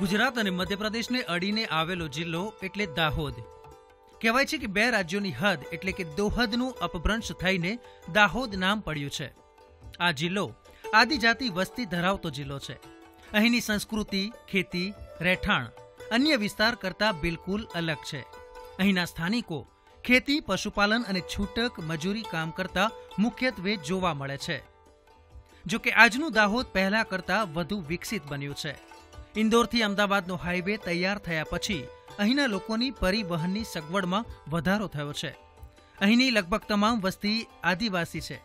ગુજરાત અને મધ્યપ્રદેશને અડીને આવેલો જિલ્લો એટલે દાહોદ. કહેવાય છે કે બે રાજ્યોની હદ એટલે કે દોહદનું અપભ્રંશ થઈને દાહોદ નામ પડ્યું છે. આ જિલ્લો આદિજાતિ વસ્તી ધરાવતો જિલ્લો છે. અહીંની સંસ્કૃતિ, ખેતી, રહેઠાણ અન્ય વિસ્તાર કરતાં બિલકુલ અલગ છે. અહીંના સ્થાનિકો ખેતી, પશુપાલન અને છૂટક મજૂરી કામ કરતા મુખ્યત્વે જોવા મળે છે. જો કે આજનું દાહોદ પહેલા કરતાં વધુ વિકસિત બન્યું છે. ઇન્દોરથી અમદાવાદનો હાઈવે તૈયાર થયા પછી અહીંના લોકોની પરિવહનની સગવડમાં વધારો થયો છે. અહીંની લગભગ તમામ વસ્તી આદિવાસી છે.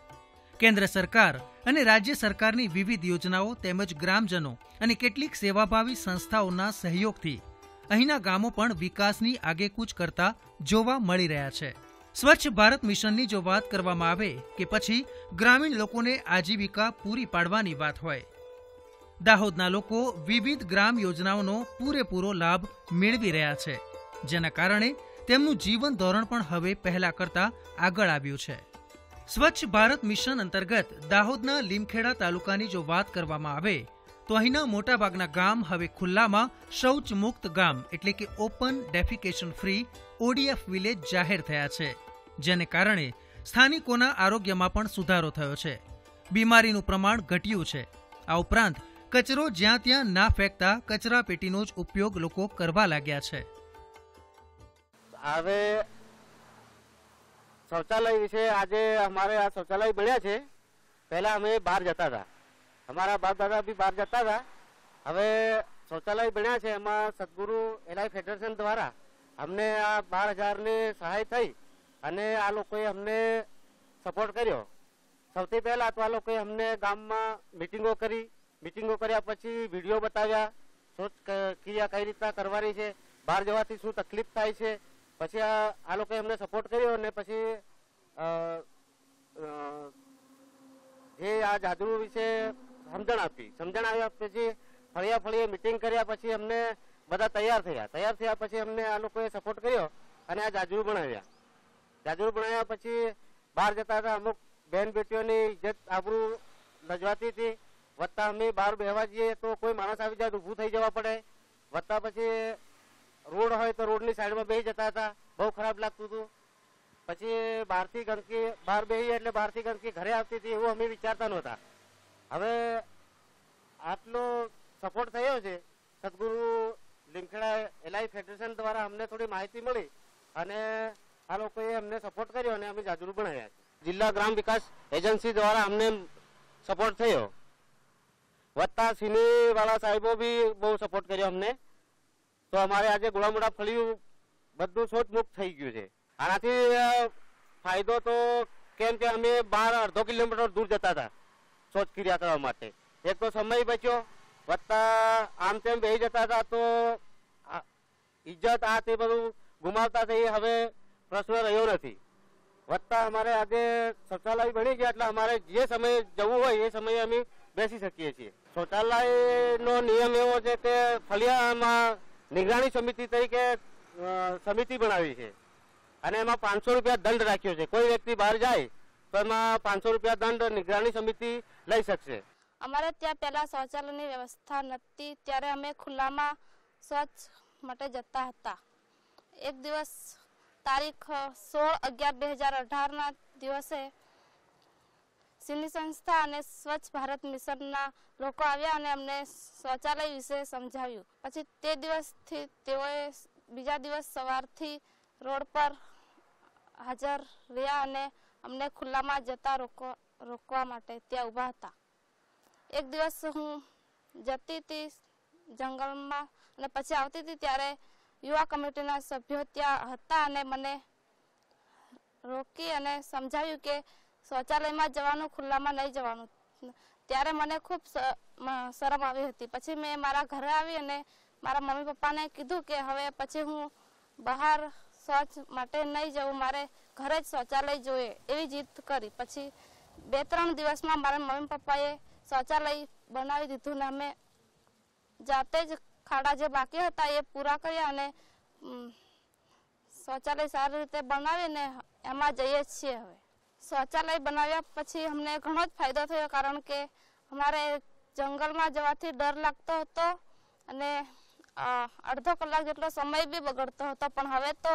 કેન્દ્ર સરકાર અને રાજ્ય સરકારની વિવિધ યોજનાઓ તેમજ ગ્રામજનો અને કેટલીક સેવાભાવી સંસ્થાઓના સહયોગથી અહીંના ગામો પણ વિકાસની આગેકૂચ કરતા જોવા મળી રહ્યા છે. સ્વચ્છ ભારત મિશનની જો વાત કરવામાં આવે કે પછી ગ્રામીણ લોકોને આજીવિકા પૂરી પાડવાની વાત હોય, દાહોદના લોકો વિવિધ ગ્રામ યોજનાઓનો પૂરેપૂરો લાભ મેળવી રહ્યા છે, જેના કારણે તેમનું જીવન ધોરણ પણ હવે પહેલા કરતા આગળ આવ્યું છે. સ્વચ્છ ભારત મિશન અંતર્ગત દાહોદના લીમખેડા તાલુકાની જો વાત કરવામાં આવે તો અહીંના મોટાભાગના ગામ હવે ખુલ્લામાં શૌચ મુક્ત ગામ એટલે કે ઓપન ડેફિકેશન ફ્રી ODF વિલેજ જાહેર થયા છે, જેને કારણે સ્થાનિકોના આરોગ્યમાં પણ સુધારો થયો છે. બીમારીનું પ્રમાણ ઘટ્યું છે. આ ઉપરાંત કચરો જ્યાં ત્યાં ના ફેંકતા કચરા પેટીનો જ ઉપયોગ લોકો કરવા લાગ્યા છે. હવે શૌચાલય વિશે આજે અમારે આ શૌચાલય બન્યા છે. પહેલા અમે બહાર જતા હતા, અમારા બાપ દાદા બી બહાર જતા હતા. હવે શૌચાલય બન્યા છે. એમાં સદગુરુ એલાઈ ફેડરેશન દ્વારા અમને આ 12,000ની સહાય થઈ અને આ લોકોએ અમને સપોર્ટ કર્યો. સૌથી પહેલા તો આ લોકોએ અમને ગામમાં મિટિંગો કરી. મિટિંગો કર્યા પછી વિડીયો બતાવ્યા, શૌચ ક્રિયા કઈ રીતના કરવાની છે, બહાર જવાથી શું તકલીફ થાય છે. પછી આ લોકોએ અમને સપોર્ટ કર્યો અને પછી જે આ જાદુ વિશે સમજણ આપી. સમજણ આવ્યા પછી ફળીએ મિટિંગ કર્યા પછી અમને બધા તૈયાર થયા પછી અમને આ લોકોએ સપોર્ટ કર્યો અને આ જાજરૂ બનાવ્યા પછી બહાર જતા હતા. અમુક બહેન બેટીઓની ઇજ્જત આબરૂ લજવાતી હતી. વત્તા અમે બહાર બેહવા જઈએ તો કોઈ માણસ આવી જાય તો ઊભું થઈ જવા પડે. વત્તા પછી રોડ હોય તો રોડની સાઈડમાં બેસી જતા હતા, બહુ ખરાબ લાગતું હતું. પછી બહારથી ગંદકી બહાર બેસીએ એટલે બહારથી ગંદકી ઘરે આવતી હતી એવું અમે વિચારતા નહોતા. હવે આટલો સપોર્ટ થયો છે સદગુરુ લીમખેડા એલાઈ ફેડરેશન દ્વારા અમને થોડી માહિતી મળી અને આ લોકોએ અમને સપોર્ટ કર્યો અને અમે જાજરૂ બનાવ્યા છે. જિલ્લા ગ્રામ વિકાસ એજન્સી દ્વારા અમને સપોર્ટ થયો. વત્તા સિની વાળા સાહેબો બી બહુ સપોર્ટ કર્યો અમને. તો અમારે આજે ગુલામોડા ફળિયું બધું શૌચ મુક્ત થઈ ગયું છે. આનાથી ફાયદો તો કેમ કે અમે 12-અડધો કિલોમીટર દૂર જતા હતા શૌચ ક્રિયા કરવા માટે. એક તો સમય બચ્યો, વત્તા આમ તેમ બેસી જતા હતા તો ઇજ્જત આ તે બધું ગુમાવતા થઈ. હવે પ્રશ્ન રહ્યો નથી. વત્તા અમારે આજે શૌચાલય બની ગયા એટલે અમારે જે સમયે જવું હોય એ સમયે અમે બેસી શકીએ છીએ. શૌચાલયનો નિયમ એવો છે કે ફળિયામાં નિગરાણી સમિતિ તરીકે સમિતિ બનાવી છે અને એમાં 500 રૂપિયા દંડ રાખ્યો છે. કોઈ વ્યક્તિ બહાર જાય તો એમાં 500 રૂપિયા દંડ નિગરાણી સમિતિ લઈ શકશે. અમારે ત્યાં પહેલા શૌચાલયની વ્યવસ્થા નથી, ત્યારે અમે ખુલ્લામાં સ્વચ્છ માટે જતા હતા. એક દિવસ તારીખ 16/11/2018ના દિવસે સિની સંસ્થા અને સ્વચ્છ ભારત મિશનના લોકો આવ્યા અને અમને શૌચાલય વિશે સમજાવ્યું. પછી તે દિવસથી તેઓએ બીજા દિવસ સવારથી રોડ પર હાજર રહ્યા અને અમને ખુલ્લામાં જતા રોકવા માટે ત્યાં ઊભા હતા. એક દિવસ હું જતી હતી જંગલમાં અને પછી આવતી હતી ત્યારે યુવા કમિટીના સભ્યો ત્યાં હતા અને મને રોકી અને સમજાવ્યું કે શૌચાલયમાં જવાનું, ખુલ્લામાં નહીં જવાનું. ત્યારે મને ખૂબ શરમ આવી હતી. પછી મેં મારા ઘરે આવી અને મારા મમ્મી પપ્પાને કીધું કે હવે પછી હું બહાર શૌચ માટે નહીં જવું, મારે ઘરે જ શૌચાલય જોઈએ એવી જીદ કરી. પછી 2-3 દિવસમાં મારા મમ્મી પપ્પાએ શૌચાલય બનાવી દીધું ને અમે જાતે જ ખાડા જે બાકી હતા એ પૂરા કર્યા અને શૌચાલય સારી રીતે બનાવીને એમાં જઈએ છીએ. હવે શૌચાલય બનાવ્યા પછી અમને ઘણો જ ફાયદો થયો, કારણ કે અમારે જંગલમાં જવાથી ડર લાગતો હતો અને અડધો કલાક જેટલો સમય બી બગડતો હતો, પણ હવે તો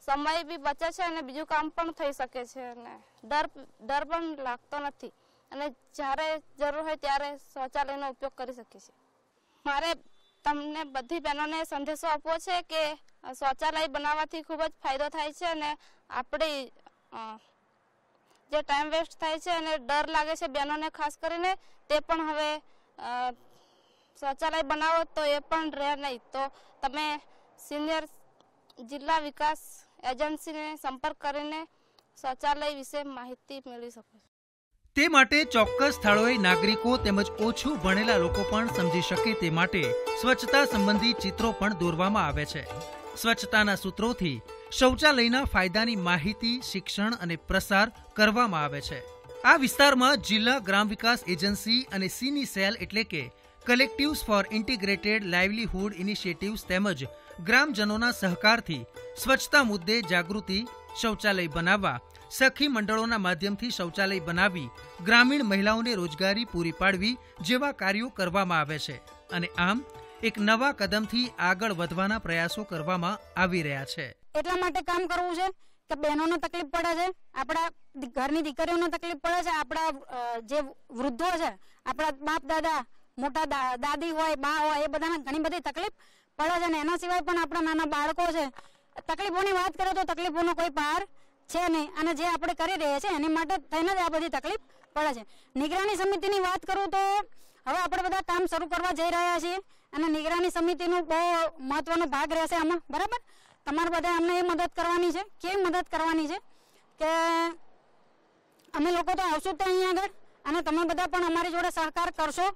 સમય બી બચે છે અને બીજું કામ પણ થઈ શકે છે અને ડર પણ લાગતો નથી અને જ્યારે જરૂર હોય ત્યારે શૌચાલયનો ઉપયોગ કરી શકીએ છીએ. મારે તમને બધી બહેનોને સંદેશો આપવો છે કે શૌચાલય બનાવવાથી ખૂબ જ ફાયદો થાય છે અને આપણી જે ટાઈમ વેસ્ટ થાય છે અને ડર લાગે છે બહેનોને ખાસ કરીને, તે પણ હવે શૌચાલય બનાવો તો એ પણ રહે નહીં. તો તમે સિનિયર જિલ્લા વિકાસ એજન્સીને સંપર્ક કરીને શૌચાલય વિશે માહિતી મેળવી શકો છો. તે માટે ચોક્કસ સ્થળોએ નાગરિકો તેમજ ઓછું ભણેલા લોકો પણ સમજી શકે તે માટે સ્વચ્છતા સંબંધી ચિત્રો પણ દોરવામાં આવે છે. સ્વચ્છતાના સૂત્રોથી શૌચાલયના ફાયદાની માહિતી, શિક્ષણ અને પ્રસાર કરવામાં આવે છે. આ વિસ્તારમાં જિલ્લા ગ્રામ વિકાસ એજન્સી અને સીની સેલ એટલે કે કલેક્ટિવ્સ ફોર ઇન્ટિગ્રેટેડ લાઇવલીહુડ ઇનિશિયેટિવ્સ તેમજ ગ્રામજનોના સહકારથી સ્વચ્છતા મુદ્દે જાગૃતિ, શૌચાલય બનાવવા, સખી મંડળોના માધ્યમથી શૌચાલય બનાવી ગ્રામીણ મહિલાઓને રોજગારી પૂરી પાડવી જેવા કાર્યો કરવામાં આવે છે અને આમ એક નવા કદમથી આગળ વધવાના પ્રયાસો કરવામાં આવી રહ્યા છે. એટલા માટે કામ કરવું છે કે બહેનોને તકલીફ પડે છે, આપણા ઘરની દીકરીઓને તકલીફ પડે છે, આપણા જે વૃદ્ધો છે, આપણા બાપ દાદા, મોટા દાદી હોય, બા હોય, એ બધાને ઘણી બધી તકલીફ પડે છે અને એના સિવાય પણ આપણા નાના બાળકો છે. તકલીફોની વાત કરીએ તો તકલીફોનો કોઈ પાર છે નહીં અને જે આપણે કરી રહ્યા છીએ એની માટે થઈને જ આ બધી તકલીફ પડે છે. નિગરાની સમિતિની વાત કરું તો હવે આપણે બધા કામ શરૂ કરવા જઈ રહ્યા છીએ અને નિગરાની સમિતિનો બહુ મહત્વનો ભાગ રહેશે આમાં. બરાબર, તમારે બધા અમને એ મદદ કરવાની છે. કેવી મદદ કરવાની છે કે અમે લોકો તો આવશું જ અહીંયા આગળ અને તમે બધા પણ અમારી જોડે સહકાર કરશો.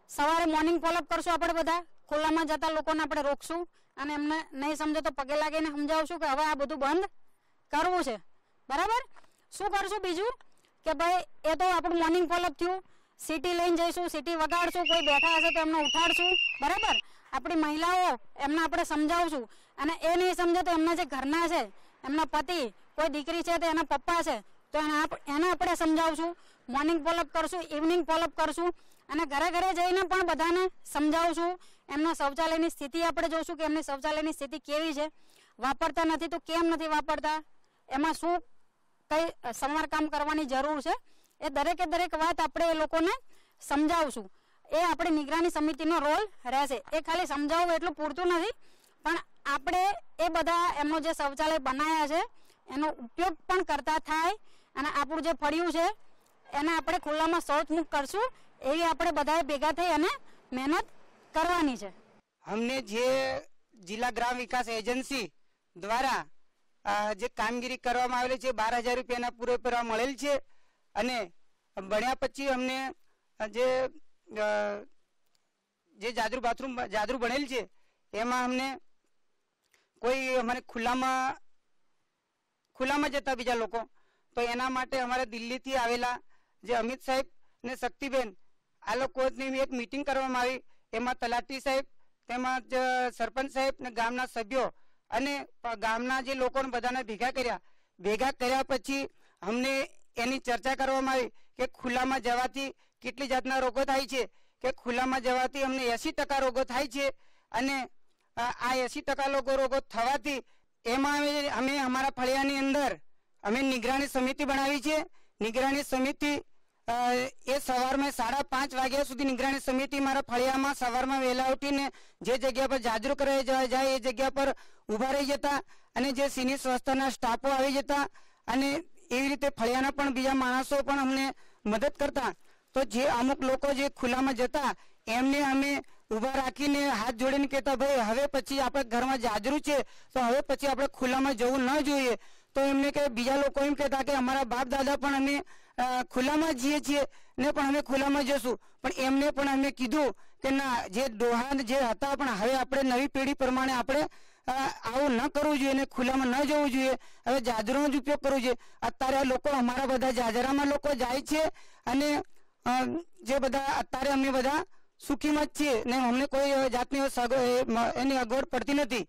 સવારે મોર્નિંગ ફોલોઅપ કરશું, આપણે બધા ખુલ્લામાં જતા લોકોને આપણે રોકશું અને એમને નહીં સમજો તો પગે લાગીને સમજાવશું કે હવે આ બધું બંધ કરવું છે. બરાબર, શું કરશું બીજું કે ભાઈ એ તો આપણું મોર્નિંગ ફોલોઅપ થયું, સિટી લઈને જઈશું, સિટી વગાડશું, કોઈ બેઠા હશે તો એમને ઉઠાડશું. બરાબર, આપણી મહિલાઓ એમને આપણે સમજાવશું અને એ નહીં સમજે તો એમના જે ઘરના છે, એમના પતિ, કોઈ દીકરી છે તો એના પપ્પા છે તો એને આપણે સમજાવશું. મોર્નિંગ ફોલોઅપ કરશું, ઇવનિંગ ફોલોઅપ કરશું અને ઘરે ઘરે જઈને પણ બધાને સમજાવશું. એમના શૌચાલયની સ્થિતિ આપણે જોઈશું કે એમની શૌચાલયની સ્થિતિ કેવી છે, વાપરતા નથી તો કેમ નથી વાપરતા, એમાં શું કઈ સમારકામ કરવાની જરૂર છે, એ દરેકે દરેક વાત આપણે એ લોકોને સમજાવશું. એ આપણે નિગરાની સમિતિનો રોલ રહેશે. એ ખાલી સમજાવવું એટલું પૂરતું નથી, પણ આપણે એ બધા એમનો જે શૌચાલય બનાવ્યા છે એનો ઉપયોગ પણ કરતા થાય અને આપણું જે ફળિયું છે એને આપણે ખુલ્લામાં શૌચમુક્ત કરશું એવી આપણે બધાએ ભેગા થઈ અને મહેનત કરવાની છે. हमने જે જિલ્લા ગ્રામ વિકાસ એજન્સી દ્વારા જે કામગીરી કરવામાં આવેલી છે 12,000 રૂપિયાના પૂરેપૂરા મળેલ છે અને બન્યા પછી અમને જે જાદુ બાથરૂમ જાદુ બનેલ છે એમાં અમને કોઈ અમારે ખુલ્લામાં જતા બીજા લોકો તો એના માટે અમારે દિલ્હીથી આવેલા જે અમિત સાહેબ ને શક્તિબેન આ લોકોની એક મીટિંગ કરવામાં આવી. એમાં તલાટી સાહેબ તેમજ સરપંચ સાહેબ ને ગામના સભ્યો અને ગામના જે લોકોને બધાને ભેગા કર્યા પછી અમને એની ચર્ચા કરવામાં આવી કે ખુલ્લામાં જવાથી કેટલી જાતના રોગો થાય છે કે ખુલ્લામાં જવાથી અમને 80% રોગો થાય છે અને આ 80% રોગો થવાથી એમાં અમે અમારા ફળિયાની અંદર અમે નિગરાની સમિતિ બનાવી છે. નિગરાની સમિતિ એ સવારમાં 5:30 વાગ્યા સુધી નિગરાની સમિતિ મારા ફળિયામાં સવારમાં વહેલા ઉઠીને જે જગ્યા પર જાગૃત કરવા જાય એ જગ્યા પર ઊભા રહી જતા અને જે સિનિયર સ્વાસ્થ્યના સ્ટાફો આવી જતા અને એવી રીતે ફળિયાના પણ બીજા માણસો પણ અમને મદદ કરતા. તો જે અમુક લોકો જે ખુલ્લામાં જતા એમને અમે ઊભા રાખીને હાથ જોડીને કહેતા ભાઈ હવે પછી આપણે ઘરમાં જાજરૂ છે તો હવે પછી આપણે ખુલ્લામાં જવું ન જોઈએ. તો એમને કે બીજા લોકો એમ કહેતા કે અમારા બાપ દાદા પણ અમે ખુલ્લામાં જઈએ છીએ ને પણ અમે ખુલ્લામાં જશું, પણ એમને પણ અમે કીધું કે ના, જે ડોહા જે હતા પણ હવે આપણે નવી પેઢી પ્રમાણે આપણે આવું ન કરવું જોઈએ ને ખુલ્લામાં ન જવું જોઈએ, હવે જાજરનો જ ઉપયોગ કરવો જોઈએ. અત્યારે લોકો અમારા બધા જાજરામાં લોકો જાય છે અને જે બધા અત્યારે અમે બધા સુખીમાં જ છીએ ને અમને કોઈ જાતની એની અગવડ પડતી નથી.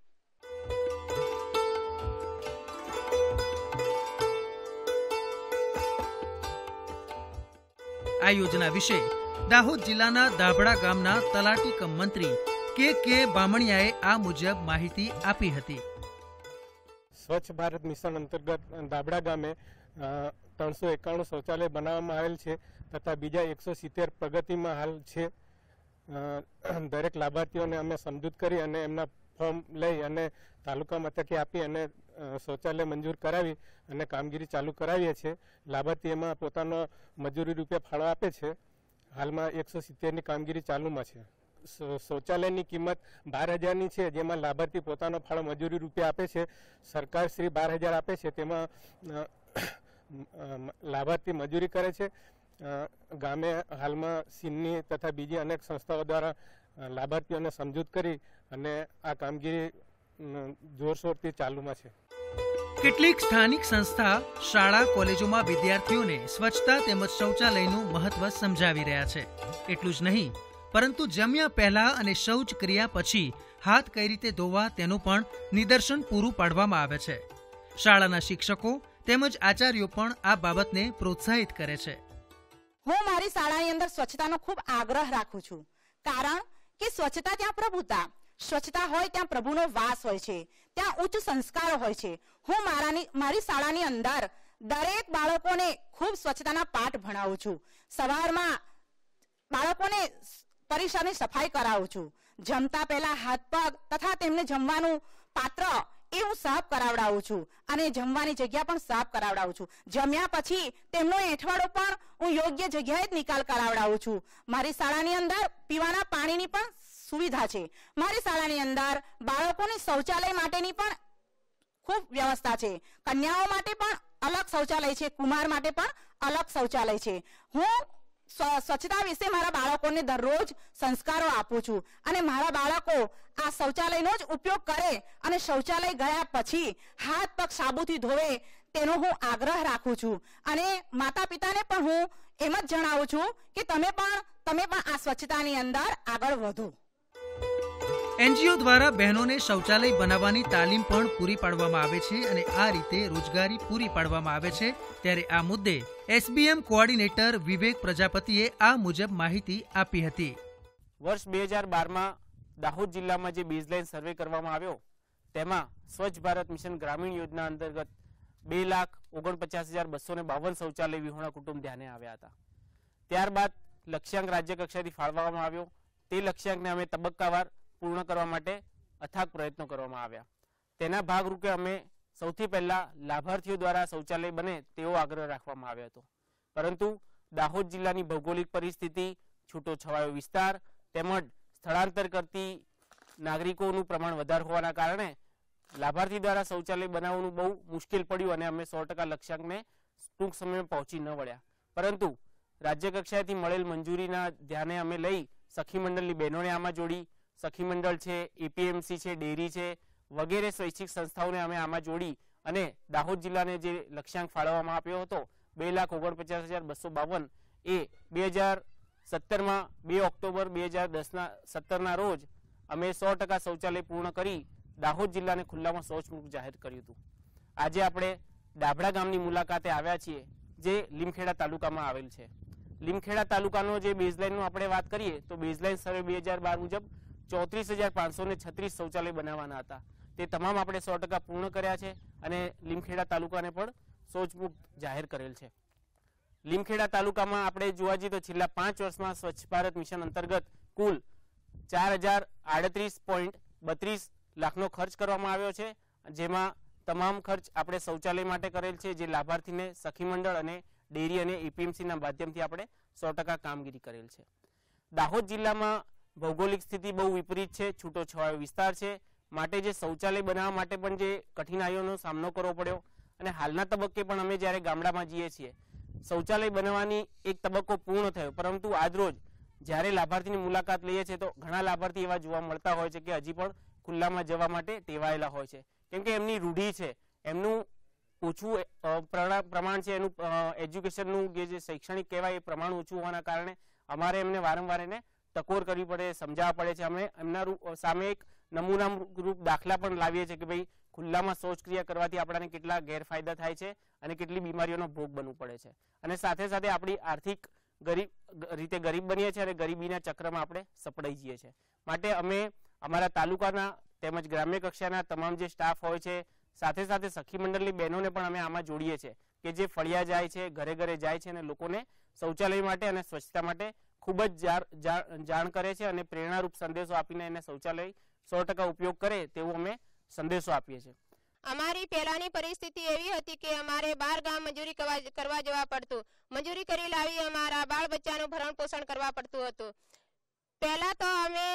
આ યોજના વિશે દાહોદ જિલ્લાના દાભડા ગામના તલાટી કમ મંત્રી કે બામણિયાએ આ મુજબ માહિતી આપી હતી. સ્વચ્છ ભારત મિશન અંતર્ગત દાબડા ગામે 391 શૌચાલય બનાવવામાં આવેલ છે તથા બીજા 170 પ્રગતિમાં હાલ છે. દરેક લાભાર્થીઓને અમે સમજૂત કરી અને એમના ફોર્મ લઈ અને તાલુકા મથકે આપી અને શૌચાલય મંજૂર કરાવી અને કામગીરી ચાલુ કરાવીએ છીએ. લાભાર્થી એમાં પોતાનો મજૂરી રૂપિયા ફાળો આપે છે. હાલમાં 170ની કામગીરી ચાલુમાં છે. શૌચાલયની કિંમત 12,000ની છે, જેમાં લાભાર્થી પોતાનો ફાળો મજૂરી રૂપિયા આપે છે. સરકાર શ્રી 12,000 આપે છે, તેમાં લાભાર્થી મજૂરી કરે છે. ગામે હાલમાં સિન્ની તથા બીજી અનેક સંસ્થાઓ દ્વારા લાભાર્થીઓને સમજૂત કરી અને આ કામગીરી જોરશોરથી ચાલુમાં છે. કેટલીક સ્થાનિક સંસ્થા શાળા કોલેજોમાં વિદ્યાર્થીઓને સ્વચ્છતા તેમજ શૌચાલયનું મહત્વ સમજાવી રહ્યા છે. એટલું જ નહીં, પરંતુ જમ્યા પહેલા અને શૌચ ક્રિયા પછી હાથ કઈ રીતે ધોવા તેનું પણ નિદર્શન પૂરું પાડવામાં આવે છે. શાળાના શિક્ષકો તેમજ આચાર્યો પણ આ બાબતને પ્રોત્સાહિત કરે છે. હું મારી શાળાની અંદર સ્વચ્છતાનો ખૂબ આગ્રહ રાખું છું, કારણ કે સ્વચ્છતા ત્યાં પ્રભુતા, સ્વચ્છતા હોય ત્યાં પ્રભુનો વાસ હોય છે, ત્યાં ઉચ્ચ સંસ્કારો હોય છે. હું મારી શાળાની અંદર દરેક બાળકોને ખૂબ સ્વચ્છતાના પાઠ ભણાવું છું. સવારમાં બાળકોને પરિસરની સફાઈ કરાવું છું. જમતા પહેલા હાથ પગ તથા તેમને જમવાનું પાત્ર એ હું સાફ કરાવડાવું છું અને જમવાની જગ્યા પણ સાફ કરાવડાવું છું. જમ્યા પછી તેમનો એંઠવાડો પણ હું યોગ્ય જગ્યાએ જ નિકાલ કરાવડાવું છું. મારી શાળાની અંદર પીવાના પાણીની પણ સુવિધા છે. મારી શાળાની અંદર બાળકોની શૌચાલય માટેની પણ ખૂબ વ્યવસ્થા છે. કન્યાઓ માટે પણ અલગ શૌચાલય છે, કુમાર માટે પણ અલગ શૌચાલય છે. હું સ્વચ્છતા વિશે મારા બાળકોને દરરોજ સંસ્કારો આપું છું અને મારા બાળકો આ શૌચાલયનો જ ઉપયોગ કરે અને શૌચાલય ગયા પછી હાથ પગ સાબુથી ધોવે તેનો હું આગ્રહ રાખું છું. અને માતા પિતાને પણ હું એમ જ જણાવું છું કે તમે પણ આ સ્વચ્છતાની અંદર આગળ વધો. એનજીઓ દ્વારા બહેનોને શૌચાલય બનાવવાની તાલીમ પણ પૂરી પાડવામાં આવે છે અને આ રીતે રોજગારી પૂરી પાડવામાં આવે છે. ત્યારે આ મુદ્દે એસબીએમ કોઓર્ડિનેટર વિવેક પ્રજાપતિએ આ મુજબ માહિતી આપી હતી. વર્ષ 2012માં દાહોદ જિલ્લામાં જે બેઝલાઇન સર્વે કરવામાં આવ્યો તેમાં સ્વચ્છ ભારત મિશન ગ્રામીણ યોજના અંતર્ગત 2,49,252 શૌચાલય વિહોણા કુટુંબ ધ્યાને આવ્યા હતા. ત્યારબાદ લક્ષ્યાંક રાજ્ય કક્ષાથી ફાળવવામાં આવ્યો. તે લક્ષ્યાંકને અમે તબક્કાવાર પૂર્ણ કરવા માટે અથાગ પ્રયત્નો કરવામાં આવ્યા. તેના ભાગરૂપે અમે સૌથી પહેલા લાભાર્થીઓ દ્વારા શૌચાલય બને તેવો આગ્રહ રાખવામાં આવ્યો હતો. પરંતુ દાહોદ જિલ્લાની ભૌગોલિક પરિસ્થિતિ, છૂટોછવાયો વિસ્તાર તેમજ સ્થળાંતર કરતી નાગરિકોનું પ્રમાણ વધારે હોવાના કારણે લાભાર્થી દ્વારા શૌચાલય બનાવવાનું બહુ મુશ્કેલ પડ્યું અને અમે 100% લક્ષ્યાંકને ટૂંક સમયમાં પહોંચી ન વળ્યા. પરંતુ રાજ્ય કક્ષાએથી મળેલ મંજૂરીના ધ્યાને અમે લઈ સખી મંડળની બહેનોને આમાં જોડી, સખી મંડળ છે, એપીએમસી છે, ડેરી છે વગેરે સ્વૈચ્છિક સંસ્થાઓને અમે આમાં જોડી અને દાહોદ જિલ્લાને જે લક્ષ્યાંક ફાળવવામાં આપ્યો હતો 2,49,252 એ 2017માં 2 ઓક્ટોબર 2017ના રોજ અમે 100% શૌચાલય પૂર્ણ કરી દાહોદ જિલ્લાને ખુલ્લામાં શૌચમુક્ત જાહેર કર્યું હતું. આજે આપણે ડાભડા ગામની મુલાકાતે આવ્યા છીએ, જે લીમખેડા તાલુકામાં આવેલ છે. લીમખેડા તાલુકાનો જે બેઝલાઇનનો આપણે વાત કરીએ તો બેઝલાઇન સર્વે 2012 મુજબ 34,536 શૌચાલય બનાવવાના હતા. તે તમામ આપણે 100% પૂર્ણ કર્યા છે અને લીમખેડા તાલુકાને પણ શૌચમુક્ત જાહેર કરેલ છે. લીમખેડા તાલુકામાં આપણે જોવા જઈએ તો છેલ્લા 5 વર્ષમાં સ્વચ્છ ભારત મિશન અંતર્ગત કુલ 4,038.32 લાખનો ખર્ચ કરવામાં આવ્યો છે, જેમાં તમામ ખર્ચ આપણે શૌચાલય માટે કરેલ છે, જે લાભાર્થીને સખી મંડળ અને ડેરી અને એપીએમસીના માધ્યમથી આપણે 100% કામગીરી કરેલ છે. દાહોદ જિલ્લામાં ભૌગોલિક સ્થિતિ બહુ વિપરીત છે, છૂટોછવાયો વિસ્તાર છે, માટે જે શૌચાલય બનાવવા માટે પણ જે કઠિનાઈઓનો સામનો કરવો પડ્યો અને હાલના તબક્કે પણ અમે જ્યારે ગામડામાં જઈએ છીએ શૌચાલય બનાવવાની એક તબક્કો પૂર્ણ થયો, પરંતુ આજરોજ જ્યારે લાભાર્થીની મુલાકાત લઈએ છીએ તો ઘણા લાભાર્થી એવા જોવા મળતા હોય છે કે હજી પણ ખુલ્લામાં જવા માટે ટેવાયેલા હોય છે, કેમ કે એમની રૂઢિ છે, એમનું ઓછું પ્રમાણ છે, એનું એજ્યુકેશનનું જે શૈક્ષણિક કહેવાય એ પ્રમાણ ઓછું હોવાના કારણે અમારે એમને વારંવાર એને ટકોર કરવી પડે, સમજાવવા પડે છે. અમે એમના સામે એક નમૂના રૂપ દાખલા પણ લાવીએ છીએ કે ભાઈ ખુલ્લામાં શૌચક્રિયા કરવાથી આપણાને કેટલા ગેરફાયદા થાય છે અને કેટલી બીમારીઓનો ભોગ બનવું પડે છે, અને સાથે સાથે આપણી આર્થિક રીતે ગરીબ બનીએ છીએ અને ગરીબીના ચક્રમાં આપણે સપડાઈ જઈએ છીએ. માટે અમે અમારા તાલુકાના તેમજ ગ્રામ્ય કક્ષાના તમામ જે સ્ટાફ હોય છે, સાથે સાથે સખી મંડળની બહેનોને પણ અમે આમાં જોડીએ છીએ કે જે ફળિયા જાય છે, ઘરે ઘરે જાય છે અને લોકોને શૌચાલય માટે અને સ્વચ્છતા માટે ખૂબ જ જાણ કરે છે અને પ્રેરણારૂપ સંદેશો આપીને એને શૌચાલય 100% ઉપયોગ કરે તેવો અમે સંદેશો આપીએ છીએ. અમારી પહેલાની પરિસ્થિતિ એવી હતી કે અમારે 12 ગામ મજૂરી કરવા જવા પડતું. મજૂરી કરી લાવી અમારા બાળ બચ્ચાનું ભરણ પોષણ કરવા પડતું હતું. પહેલા તો અમે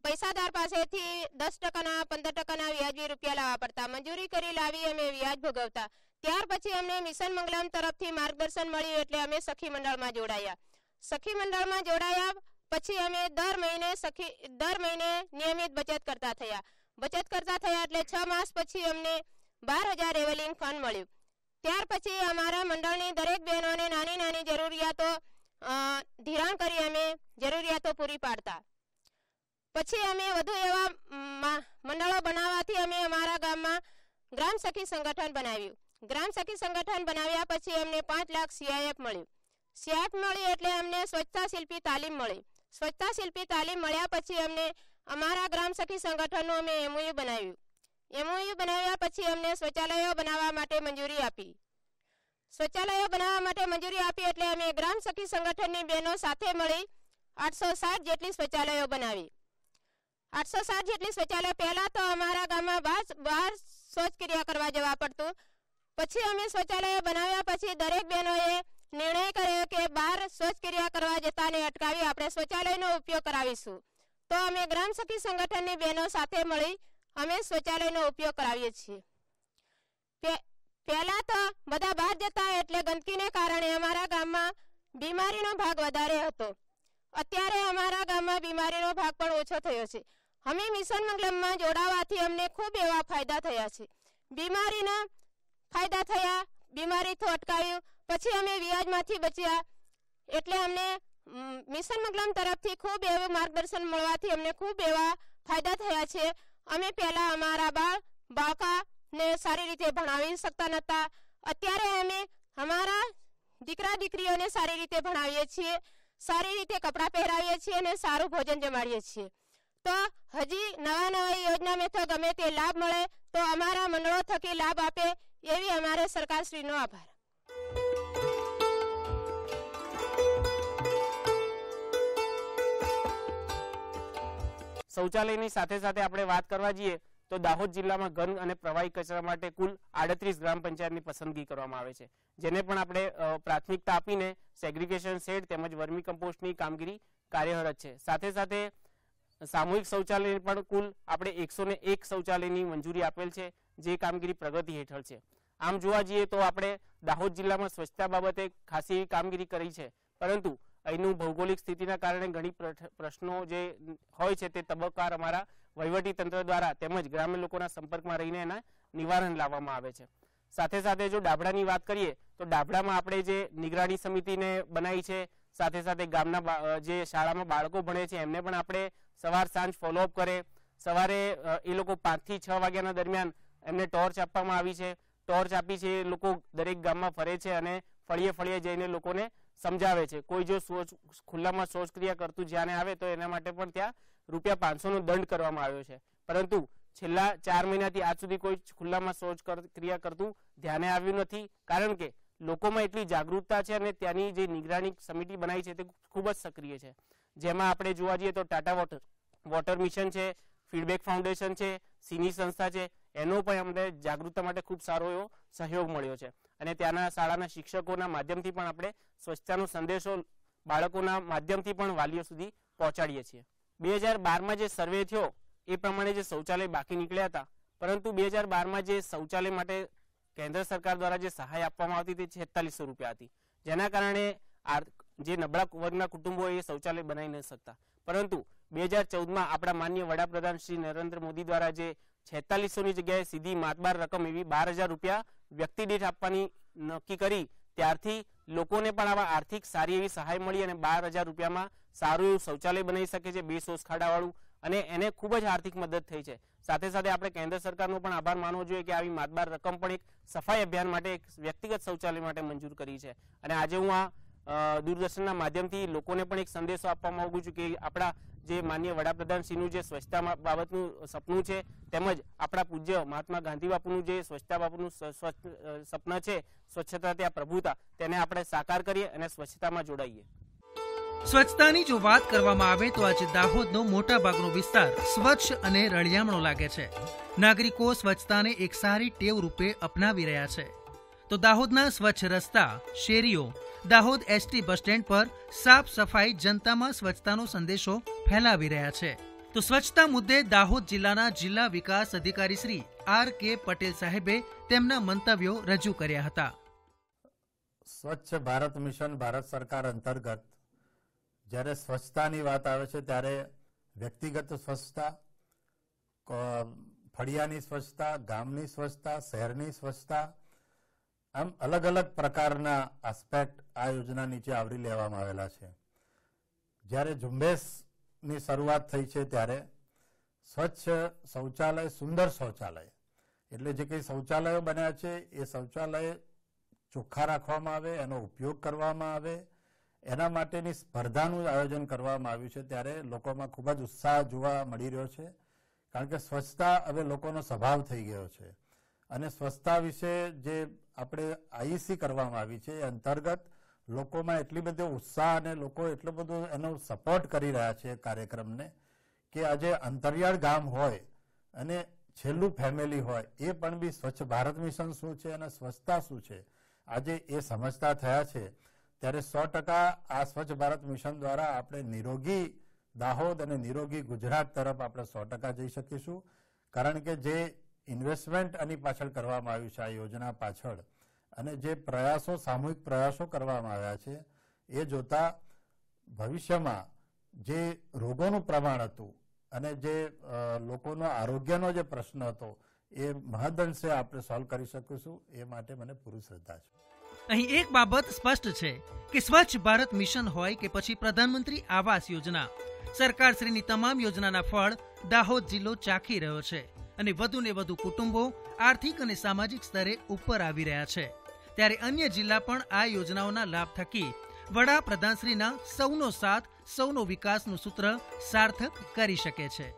પૈસાદાર પાસેથી 10%ના 15%ના વ્યાજબી રૂપિયા લાવવા પડતા. મજૂરી કરી લાવી અમે વ્યાજ ભોગવતા. ત્યાર પછી અમને મિશન મંગલમ તરફથી માર્ગદર્શન મળ્યું એટલે અમે સખી મંડળમાં જોડાયા. સખી મંડળમાં જોડાયા પછી અમે દર મહિને નિયમિત બચત કરતા થયા. એટલે 6 માસ પછી અમને 12,000 રેવલિંગ ફંડ મળ્યું. ત્યાર પછી અમારા મંડળની દરેક બહેનોને નાની નાની જરૂરિયાતો ધિરાણ કરી અમે જરૂરિયાતો પૂરી પાડતા. પછી અમે વધુ એવા મંડળો બનાવવાથી અમે અમારા ગામમાં ગ્રામ સખી સંગઠન બનાવ્યું. ગ્રામ સખી સંગઠન બનાવ્યા પછી અમને 5 લાખ CIF મળ્યું. CIF મળી એટલે અમને સ્વચ્છતા શિલ્પી તાલીમ મળી. સ્વચ્છતા શિલ્પી તાલીમ મળ્યા પછી અમને અમારા ગ્રામ સખી સંગઠનનું અમે MOU બનાવ્યું. MOU બનાવ્યા પછી અમને શૌચાલયો બનાવવા માટે મંજૂરી આપી. શૌચાલયો બનાવવા માટે મંજૂરી આપી એટલે અમે ગ્રામ સખી સંગઠનની બહેનો સાથે મળી 860 જેટલી શૌચાલયો બનાવી. 860 જેટલી શૌચાલય. પહેલા તો અમારા ગામમાં બહાર શૌચક્રિયા કરવા જવા પડતું. પછી અમે શૌચાલયો બનાવ્યા પછી દરેક બહેનોએ નિર્ણય કર્યો કે બહાર શૌચક્રિયા કરવા જતાને અટકાવી આપણે શૌચાલયનો ઉપયોગ કરાવીશું. તો અમે ગ્રામ સખી સંગઠનની બહેનો સાથે મળી અમે શૌચાલયનો ઉપયોગ કરાવીએ છીએ. પહેલા તો બધા બહાર જતા એટલે ગંદકીને કારણે અમારા ગામમાં બીમારીનો ભાગ વધારે હતો. અત્યારે અમારા ગામમાં બીમારીનો ભાગ પણ ઓછો થયો છે. અમે મિશન મંગલમમાં જોડાવાથી અમને ખૂબ એવા ફાયદા થયા છે. બીમારીના ફાયદા થયા, બીમારીથી અટકાવ્યું. પછી અમે વ્યાજમાંથી બચ્યા એટલે અમને મિશન મંગલમ તરફથી ખૂબ એવું માર્ગદર્શન મળવાથી અમને ખૂબ એવા ફાયદા થયા છે. અમે પહેલા અમારા બાળકાને સારી રીતે ભણાવી શકતા નહોતા. અત્યારે અમે અમારા દીકરા દીકરીઓને સારી રીતે ભણાવીએ છીએ, સારી રીતે કપડાં પહેરાવીએ છીએ અને સારું ભોજન જમાડીએ છીએ. તો હજી નવા યોજનામાં તો ગમે તે લાભ મળે તો અમારા મંડળો થકી લાભ આપે એવી અમારે સરકારશ્રીનો આભાર. શૌચાલયની સાથે સાથે આપણે વાત કરવા જઈએ તો દાહોદ જિલ્લામાં ઘન અને પ્રવાહી કચરા માટે કુલ 38 ગ્રામ પંચાયતની પસંદગી કરવામાં આવે છે, જેને પણ આપણે પ્રાથમિકતા આપીને સેગ્રીગેશન શેડ તેમજ વર્મી કમ્પોસ્ટની કામગીરી કાર્યરત છે. સાથે સાથે સામૂહિક શૌચાલય પણ કુલ આપણે 101 શૌચાલયની મંજૂરી આપેલ છે, જે કામગીરી પ્રગતિ હેઠળ છે. આમ જોવા જઈએ તો આપણે દાહોદ જિલ્લામાં સ્વચ્છતા બાબતે ખાસી એવી કામગીરી કરી છે, પરંતુ અહીંનું ભૌગોલિક સ્થિતિના કારણે ઘણી પ્રશ્નો જે હોય છે તે તબક્કાવાર અમારા વહીવટી તંત્ર દ્વારા તેમજ ગ્રામ્ય લોકોના સંપર્કમાં રહીને એના નિવારણ લાવવામાં આવે છે. સાથે સાથે જો ડાભડાની વાત કરીએ તો ડાભડામાં આપણે જે નિગરાણી સમિતિને બનાવી છે, સાથે સાથે ગામના જે શાળામાં બાળકો ભણે છે એમને પણ આપણે સવાર સાંજ ફોલોઅપ કરે. સવારે એ લોકો 5 થી 6 વાગ્યાના દરમિયાન એમને ટોર્ચ આપવામાં આવી છે. ટોર્ચ આપી છે, એ લોકો દરેક ગામમાં ફરે છે અને ફળીએ ફળીએ જઈને લોકોને સમજાવે છે. કોઈ જો ખુલ્લામાં શૌચક્રિયા કરતું જ્યાં આવે તો એના માટે પણ ત્યાં ₹500નો દંડ કરવામાં આવ્યો છે. પરંતુ છેલ્લા 4 મહિનાથી આજ સુધી કોઈ ખુલ્લામાં શૌચક્રિયા કરતું ધ્યાને આવ્યું નથી, કારણ કે લોકોમાં એટલી જાગૃતતા છે અને ત્યાંની જે નિગરાણી સમિતિ બનાવી છે તે ખૂબ જ સક્રિય છે. જેમાં આપણે જોવા જઈએ તો ટાટા વોટર મિશન છે, ફીડબેક ફાઉન્ડેશન છે, સિની સંસ્થા છે, એનો પણ અમને જાગૃતતા માટે ખૂબ સારો એવો સહયોગ મળ્યો છે. અને ત્યાંના શાળાના શિક્ષકોના માધ્યમથી પણ આપણે સ્વચ્છતાનો સંદેશો બાળકોના માધ્યમથી પણ વાલીઓ સુધી પહોંચાડીએ છીએ. 2012માં જે સર્વે થયો એ પ્રમાણે જે શૌચાલય બાકી નીકળ્યા હતા, પરંતુ 2012માં જે શૌચાલય માટે કેન્દ્ર સરકાર દ્વારા જે સહાય આપવામાં આવતી તે ₹4600 હતી, જેના કારણે જે નબળા વર્ગના કુટુંબો એ શૌચાલય બનાવી ન શકતા. પરંતુ 2014માં આપણા માનનીય વડાપ્રધાન શ્રી નરેન્દ્ર મોદી દ્વારા જે 4600ની જગ્યાએ સીધી માતબાર રકમ એવી ₹12000 વ્યક્તિ દીઠ આપવાની નક્કી કરી, ત્યારથી લોકોને પણ આવા આર્થિક સારી એવી સહાય મળી અને ₹12000માં સારું એવું શૌચાલય બનાવી શકે છે, 2 શૌચખાડાવાળું, અને એને ખૂબ જ આર્થિક મદદ થઈ છે. સાથે સાથે આપણે કેન્દ્ર સરકારનો પણ આભાર માનવો જોઈએ કે આવી માતબાર રકમ પણ એક સફાઈ અભિયાન માટે, એક વ્યક્તિગત શૌચાલય માટે મંજૂર કરી છે. અને આજે હું આ દૂરદર્શનના માધ્યમથી લોકોને પણ એક સંદેશો આપવા માંગુ છું કે આપણા જે માનનીય વડાપ્રધાનશ્રીનું જે સ્વચ્છતા બાબતનું સપનું છે, તેમજ આપણા પૂજ્ય મહાત્મા ગાંધી બાપુનું જે સ્વચ્છતા બાપુનું સપના છે, સ્વચ્છતા ત્યાં પ્રભુતા, તેને આપણે સાકાર કરીએ અને સ્વચ્છતામાં જોડાઈએ. સ્વચ્છતાની જો વાત કરવામાં આવે તો આજે દાહોદનો મોટા ભાગનો વિસ્તાર સ્વચ્છ અને રળિયામણો લાગે છે. નાગરિકો સ્વચ્છતાને એક સારી ટેવ રૂપે અપનાવી રહ્યા છે. તો દાહોદના સ્વચ્છ રસ્તા, શેરીઓ, દાહોદ એસટી બસ સ્ટેન્ડ પર સાફ સફાઈ જનતામાં સ્વચ્છતાનો સંદેશો ફેલાવી રહ્યા છે. તો સ્વચ્છતા મુદ્દે દાહોદ જિલ્લાના જિલ્લા વિકાસ અધિકારી શ્રી R.K. પટેલ સાહેબે તેમના મંતવ્યો રજૂ કર્યા હતા. સ્વચ્છ ભારત મિશન ભારત સરકાર અંતર્ગત જ્યારે સ્વચ્છતાની વાત આવે છે ત્યારે વ્યક્તિગત સ્વચ્છતા, ફળિયાની સ્વચ્છતા, ગામની સ્વચ્છતા, શહેરની સ્વચ્છતા, આમ અલગ અલગ પ્રકારના આસ્પેક્ટ આ યોજના નીચે આવરી લેવામાં આવેલા છે. જ્યારે ઝુંબેશની શરૂઆત થઈ છે ત્યારે સ્વચ્છ શૌચાલય, સુંદર શૌચાલય, એટલે જે કંઈ શૌચાલયો બન્યા છે એ શૌચાલય ચોખ્ખા રાખવામાં આવે, એનો ઉપયોગ કરવામાં આવે, એના માટેની સ્પર્ધાનું આયોજન કરવામાં આવ્યું છે. ત્યારે લોકોમાં ખૂબ જ ઉત્સાહ જોવા મળી રહ્યો છે, કારણ કે સ્વચ્છતા હવે લોકોનો સ્વભાવ થઈ ગયો છે. અને સ્વચ્છતા વિશે જે આપણે આઈસી કરવામાં આવી છે એ અંતર્ગત લોકોમાં એટલી બધો ઉત્સાહ અને લોકો એટલો બધો એનો સપોર્ટ કરી રહ્યા છે કાર્યક્રમને કે આજે અંતરિયાળ ગામ હોય અને છેલ્લું ફેમિલી હોય એ પણ બી સ્વચ્છ ભારત મિશન શું છે અને સ્વચ્છતા શું છે આજે એ સમજતા થયા છે. ત્યારે 100% આ સ્વચ્છ ભારત મિશન દ્વારા આપણે નિરોગી દાહોદ અને નિરોગી ગુજરાત તરફ આપણે 100% જઈ શકીશું. કારણ કે જે ઇન્વેસ્ટમેન્ટ આની પાછળ કરવામાં આવ્યું છે આ યોજના પાછળ, અને જે પ્રયાસો, સામૂહિક પ્રયાસો કરવામાં આવ્યા છે એ જોતા ભવિષ્યમાં જે રોગોનું પ્રમાણ હતું અને જે લોકોનો આરોગ્યનો જે પ્રશ્ન હતો એ મહદઅંશે આપણે સોલ્વ કરી શકીશું, એ માટે મને પૂરી શ્રદ્ધા છે. અહીં એક બાબત સ્પષ્ટ છે કે સ્વચ્છ ભારત મિશન હોય કે પછી પ્રધાનમંત્રી આવાસ યોજના, સરકારશ્રીની તમામ યોજનાના ફળ દાહોદ જિલ્લો ચાખી રહ્યો છે અને વધુને વધુ કુટુંબો આર્થિક અને સામાજિક સ્તરે ઉપર આવી રહ્યા છે. ત્યારે અન્ય જિલ્લા પણ આ યોજનાઓના લાભ થકી વડાપ્રધાનશ્રીના સૌનો સાથ, સૌનો વિકાસનું સૂત્ર સાર્થક કરી શકે છે.